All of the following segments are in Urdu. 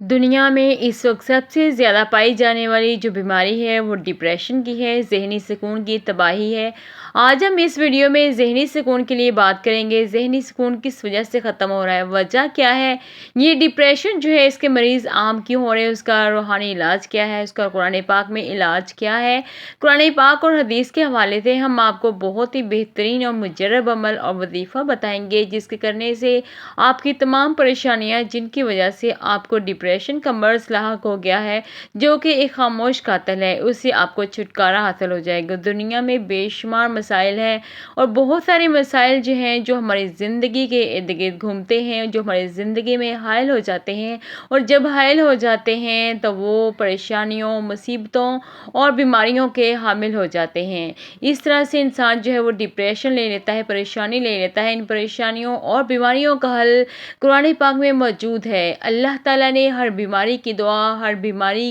دنیا میں اس وقت سب سے زیادہ پائی جانے والی جو بیماری ہے وہ ڈپریشن کی ہے، ذہنی سکون کی تباہی ہے۔ آج ہم اس ویڈیو میں ذہنی سکون کے لیے بات کریں گے۔ ذہنی سکون کس وجہ سے ختم ہو رہا ہے، وجہ کیا ہے، یہ ڈپریشن جو ہے اس کے مریض عام کیوں ہو رہے ہیں، اس کا روحانی علاج کیا ہے، اس کا قرآن پاک میں علاج کیا ہے۔ قرآن پاک اور حدیث کے حوالے سے ہم آپ کو بہت ہی بہترین اور مجرب عمل اور وظیفہ بتائیں گے، جس کے کرنے سے آپ کی تمام پریشانیاں جن کی وجہ سے آپ کو ڈپریشن کا مرض لاحق ہو گیا ہے، جو کہ ایک خاموش قاتل ہے، اس سے آپ کو چھٹکارا حاصل ہو جائے گا۔ دنیا میں بے شمار مسائل ہیں اور بہت سارے مسائل جو ہیں جو ہماری زندگی کے ارد گرد گھومتے ہیں، جو ہماری زندگی میں حائل ہو جاتے ہیں، اور جب حائل ہو جاتے ہیں تو وہ پریشانیوں، مصیبتوں اور بیماریوں کے حامل ہو جاتے ہیں۔ اس طرح سے انسان جو ہے وہ ڈپریشن لے لیتا ہے، پریشانی لے لیتا ہے۔ ان پریشانیوں اور بیماریوں کا حل قرآن پاک میں موجود ہے۔ اللہ تعالیٰ نے ہر بیماری کی دعا، ہر بیماری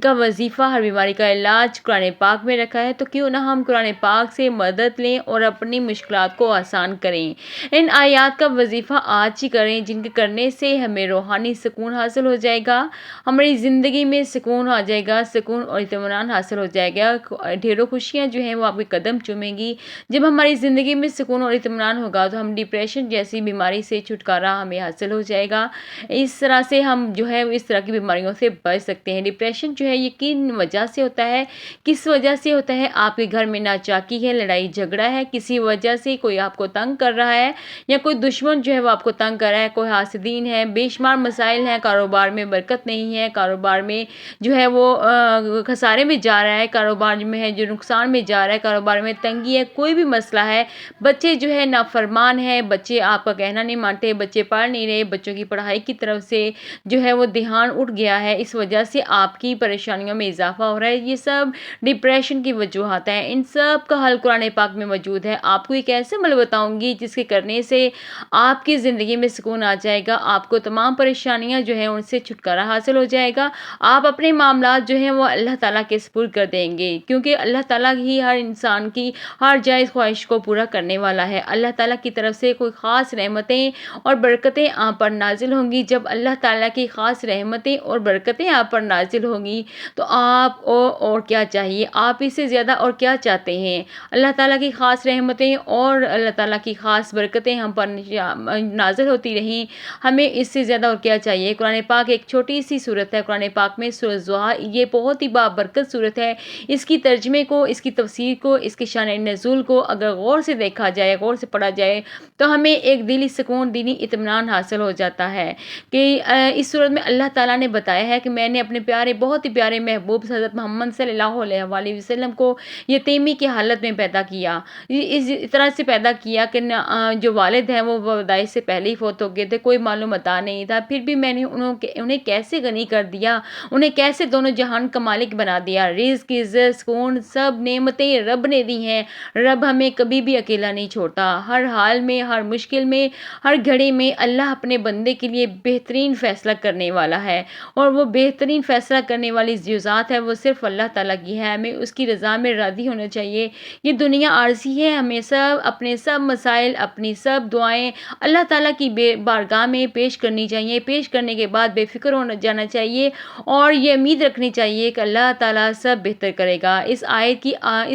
کا وظیفہ، ہر بیماری کا علاج قرآن پاک میں رکھا ہے، تو کیوں نہ ہم قرآن پاک سے مدد لیں اور اپنی مشکلات کو آسان کریں۔ ان آیات کا وظیفہ آج ہی کریں، جن کے کرنے سے ہمیں روحانی سکون حاصل ہو جائے گا، ہماری زندگی میں سکون آ جائے گا، سکون اور اطمینان حاصل ہو جائے گا، ڈھیروں خوشیاں جو ہیں وہ آپ کے قدم چومیں گی۔ جب ہماری زندگی میں سکون اور اطمینان ہوگا تو ہم ڈپریشن جیسی بیماری سے چھٹکارا ہمیں حاصل ہو جائے گا۔ اس طرح سے ہم جو ہے اس طرح کی بیماریوں سے بچ سکتے ہیں۔ ڈپریشن جو ہے یہ کن وجہ سے ہوتا ہے، کس وجہ سے ہوتا ہے؟ آپ کے گھر میں ناچاکی ہے، لڑائی جھگڑا ہے، کسی وجہ سے کوئی آپ کو تنگ کر رہا ہے، یا کوئی دشمن جو ہے وہ آپ کو تنگ کر رہا ہے، کوئی حاسدین ہے، بے شمار مسائل ہیں، کاروبار میں برکت نہیں ہے، کاروبار میں جو ہے وہ خسارے میں جا رہا ہے، کاروبار میں ہے جو نقصان میں جا رہا ہے، کاروبار میں تنگی ہے، کوئی بھی مسئلہ ہے، بچے جو ہے نافرمان ہیں، بچے آپ کا کہنا نہیں مانتے، بچے پڑھ نہیں رہے، بچوں کی پڑھائی کی طرف سے جو ہے وہ دھیان اٹھ گیا ہے، اس وجہ سے آپ کی پریشانیوں میں اضافہ ہو رہا ہے۔ یہ سب ڈپریشن کی وجوہات ہیں، ان سب کا حل قرآن پاک میں موجود ہے۔ آپ کو ایک ایسے عمل بتاؤں گی جس کے کرنے سے آپ کی زندگی میں سکون آ جائے گا، آپ کو تمام پریشانیاں جو ہیں ان سے چھٹکارا حاصل ہو جائے گا، آپ اپنے معاملات جو ہیں وہ اللہ تعالیٰ کے سپرد کر دیں گے، کیونکہ اللہ تعالیٰ ہی ہر انسان کی ہر جائز خواہش کو پورا کرنے والا ہے۔ اللہ تعالیٰ کی طرف سے کوئی خاص رحمتیں اور برکتیں آپ پر نازل ہوں گی۔ جب اللہ تعالیٰ کی خاص رحمتیں اور برکتیں آپ پر نازل ہوں گی تو آپ کو اور کیا چاہیے، آپ اس سے زیادہ اور کیا چاہتے ہیں؟ اللہ تعالیٰ کی خاص رحمتیں اور اللہ تعالیٰ کی خاص برکتیں ہم پر نازل ہوتی رہیں، ہمیں اس سے زیادہ اور کیا چاہیے؟ قرآن پاک ایک چھوٹی سی صورت ہے، قرآن پاک میں سورۃ ضحیٰ، یہ بہت ہی بابرکت صورت ہے۔ اس کی ترجمے کو، اس کی تفسیر کو، اس کے شان نزول کو اگر غور سے دیکھا جائے، غور سے پڑھا جائے تو ہمیں ایک دلی سکون، دینی اطمینان حاصل ہو جاتا ہے کہ اس صورت میں اللہ تعالیٰ نے بتایا ہے کہ میں نے اپنے پیارے، بہت ہی پیارے محبوب حضرت محمد صلی اللہ علیہ وآلہ وسلم کو یتیمی کی حالت میں پیدا کیا، اس طرح سے پیدا کیا کہ جو والد ہیں وہ پیدائش سے پہلے ہی فوت ہو گئے تھے، کوئی معلوم عطا نہیں تھا، پھر بھی میں نے انہیں کیسے غنی کر دیا، انہیں کیسے دونوں جہان کا مالک بنا دیا۔ رزق، عزت، سکون، سب نعمتیں رب نے دی ہیں۔ رب ہمیں کبھی بھی اکیلا نہیں چھوڑتا، ہر حال میں، ہر مشکل میں، ہر گھڑی میں اللہ اپنے بندے کے لیے بہترین فیصلہ کرنے والا ہے، اور وہ بہترین فیصلہ کرنے والی جو ذات ہے وہ صرف اللہ تعالیٰ کی ہے۔ ہمیں اس کی رضا میں راضی ہونا چاہیے۔ یہ دنیا عارضی ہے، ہمیں سب اپنے سب مسائل، اپنی سب دعائیں اللہ تعالیٰ کی بارگاہ میں پیش کرنی چاہیے۔ پیش کرنے کے بعد بے فکر ہونا جانا چاہیے اور یہ امید رکھنی چاہیے کہ اللہ تعالیٰ سب بہتر کرے گا۔ اس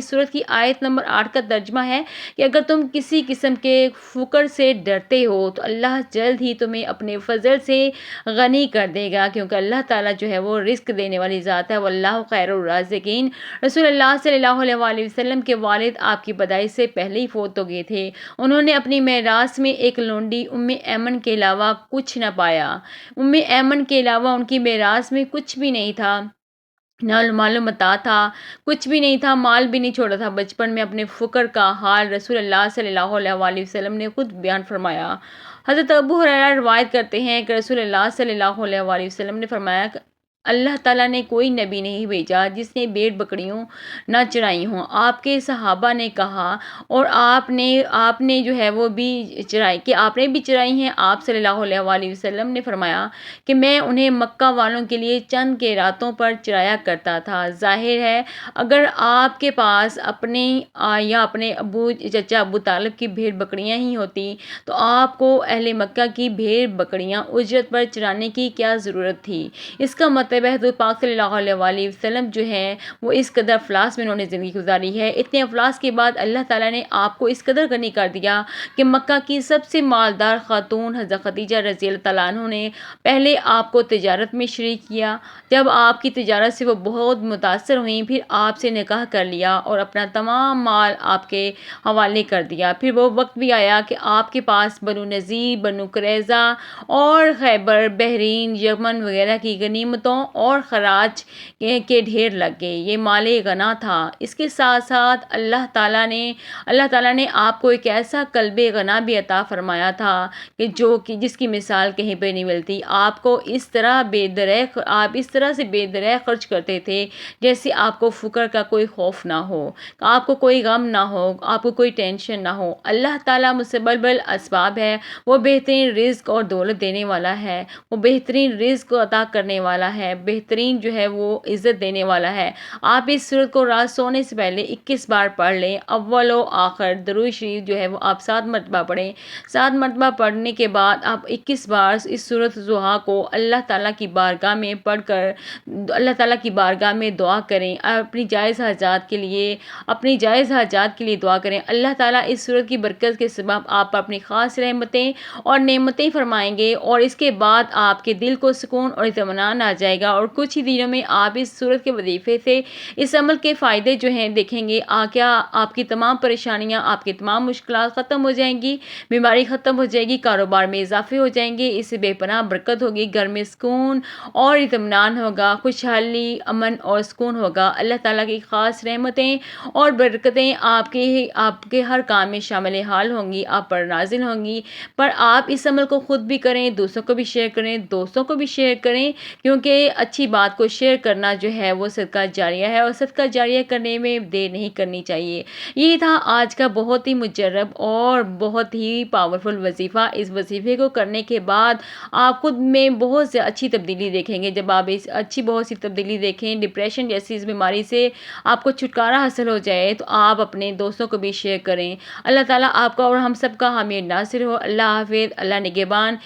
سورت کی آیت نمبر 8 کا ترجمہ ہے کہ اگر تم کسی قسم کے فقر سے ڈرتے ہو تو اللہ جلد ہی تمہیں اپنے فضل سے غنی کر دے گا، کیونکہ اللہ تعالیٰ جو ہے وہ رزق دینے والی ذات ہے، واللہ خیر الرازقین۔ رسول اللہ صلی اللہ علیہ وآلہ وسلم کے والد آپ کی پیدائش سے پہلے ہی فوت ہو گئے تھے۔ انہوں نے اپنی میراث میں ایک لونڈی ام ایمن کے علاوہ کچھ نہ پایا۔ ام ایمن کے علاوہ ان کی میراث میں کچھ بھی نہیں تھا، نہ معلوم متاع تھا، کچھ بھی نہیں تھا، مال بھی نہیں چھوڑا تھا۔ بچپن میں اپنے فقر کا حال رسول اللہ صلی اللہ علیہ وآلہ وسلم نے خود بیان فرمایا۔ حضرت ابو ہریرہ روایت کرتے ہیں کہ رسول اللہ صلی اللہ علیہ وآلہ وسلم نے فرمایا کہ اللہ تعالیٰ نے کوئی نبی نہیں بھیجا جس نے بھیڑ بکریوں نہ چرائی ہوں۔ آپ کے صحابہ نے کہا اور آپ نے جو ہے وہ بھی چرائی کہ آپ نے بھی چرائی ہیں۔ آپ صلی اللہ علیہ وآلہ وسلم نے فرمایا کہ میں انہیں مکہ والوں کے لیے چند کے راتوں پر چرایا کرتا تھا۔ ظاہر ہے اگر آپ کے پاس اپنے یا اپنے چچا ابو طالب کی بھیڑ بکریاں ہی ہوتی تو آپ کو اہل مکہ کی بھیڑ بکریاں اجرت پر چرانے کی کیا ضرورت تھی؟ اس کا مطلب ہے حضور پاک صلی اللہ علیہ وآلہ وسلم جو ہیں وہ اس قدر افلاس میں انہوں نے زندگی گزاری ہے۔ اتنے افلاس کے بعد اللہ تعالیٰ نے آپ کو اس قدر غنی کر دیا کہ مکہ کی سب سے مالدار خاتون حضرت خدیجہ رضی اللہ تعالیٰ عنہ نے پہلے آپ کو تجارت میں شریک کیا۔ جب آپ کی تجارت سے وہ بہت متاثر ہوئیں پھر آپ سے نکاح کر لیا اور اپنا تمام مال آپ کے حوالے کر دیا۔ پھر وہ وقت بھی آیا کہ آپ کے پاس بنو نذیر، بنو قریظہ اور خیبر، بحرین، یمن وغیرہ کی غنیمتوں اور خراج کے ڈھیر لگ گئے۔ یہ مال غنا تھا۔ اس کے ساتھ ساتھ اللہ تعالیٰ نے آپ کو ایک ایسا قلب غنا بھی عطا فرمایا تھا کہ جس کی مثال کہیں پہ نہیں ملتی۔ آپ کو اس طرح سے بے درہ خرچ کرتے تھے جیسے آپ کو فقر کا کوئی خوف نہ ہو، آپ کو کوئی غم نہ ہو، آپ کو کوئی ٹینشن نہ ہو۔ اللہ تعالیٰ مسبب الاسباب ہے، وہ بہترین رزق اور دولت دینے والا ہے، وہ بہترین رزق عطا کرنے والا ہے، بہترین جو ہے وہ عزت دینے والا ہے۔ آپ اس سورت کو رات سونے سے پہلے 21 بار پڑھ لیں۔ اول و آخر درود شریف جو ہے وہ آپ 7 مرتبہ پڑھیں۔ 7 مرتبہ پڑھنے کے بعد آپ 21 بار اس سورت ضحیٰ کو اللہ تعالیٰ کی بارگاہ میں پڑھ کر اللہ تعالیٰ کی بارگاہ میں دعا کریں، اپنی جائز حاجات کے لیے دعا کریں۔ اللہ تعالیٰ اس سورت کی برکت کے سبب آپ پر اپنی خاص رحمتیں اور نعمتیں فرمائیں گے اور اس کے بعد آپ کے دل کو سکون اور اطمینان آ جائے گا اور کچھ ہی دنوں میں آپ اس سورت کے وظیفے سے اس عمل کے فائدے جو ہیں دیکھیں گے۔ کیا آپ کی تمام پریشانیاں، آپ کی تمام مشکلات ختم ہو جائیں گی، بیماری ختم ہو جائے گی، کاروبار میں اضافے ہو جائیں گے، اس سے بے پناہ برکت ہوگی، گھر میں سکون اور اطمینان ہوگا، خوشحالی، امن اور سکون ہوگا۔ اللہ تعالیٰ کی خاص رحمتیں اور برکتیں آپ کے ہر کام میں شامل حال ہوں گی، آپ پر نازل ہوں گی۔ پر آپ اس عمل کو خود بھی کریں، دوستوں کو بھی شیئر کریں کیونکہ اچھی بات کو شیئر کرنا جو ہے وہ صدقہ جاریہ ہے اور صدقہ جاریہ کرنے میں دیر نہیں کرنی چاہیے۔ یہ تھا آج کا بہت ہی مجرب اور بہت ہی پاورفل وظیفہ۔ اس وظیفے کو کرنے کے بعد آپ خود میں بہت سے اچھی تبدیلی دیکھیں گے۔ جب آپ بہت سی تبدیلی دیکھیں، ڈپریشن جیسی اس بیماری سے آپ کو چھٹکارا حاصل ہو جائے تو آپ اپنے دوستوں کو بھی شیئر کریں۔ اللہ تعالیٰ آپ کا اور ہم سب کا حامی ناصر ہو۔ اللہ حافظ، اللہ نگہبان۔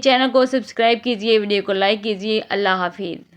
چینل کو سبسکرائب کیجئے، ویڈیو کو لائک کیجئے۔ اللہ حافظ۔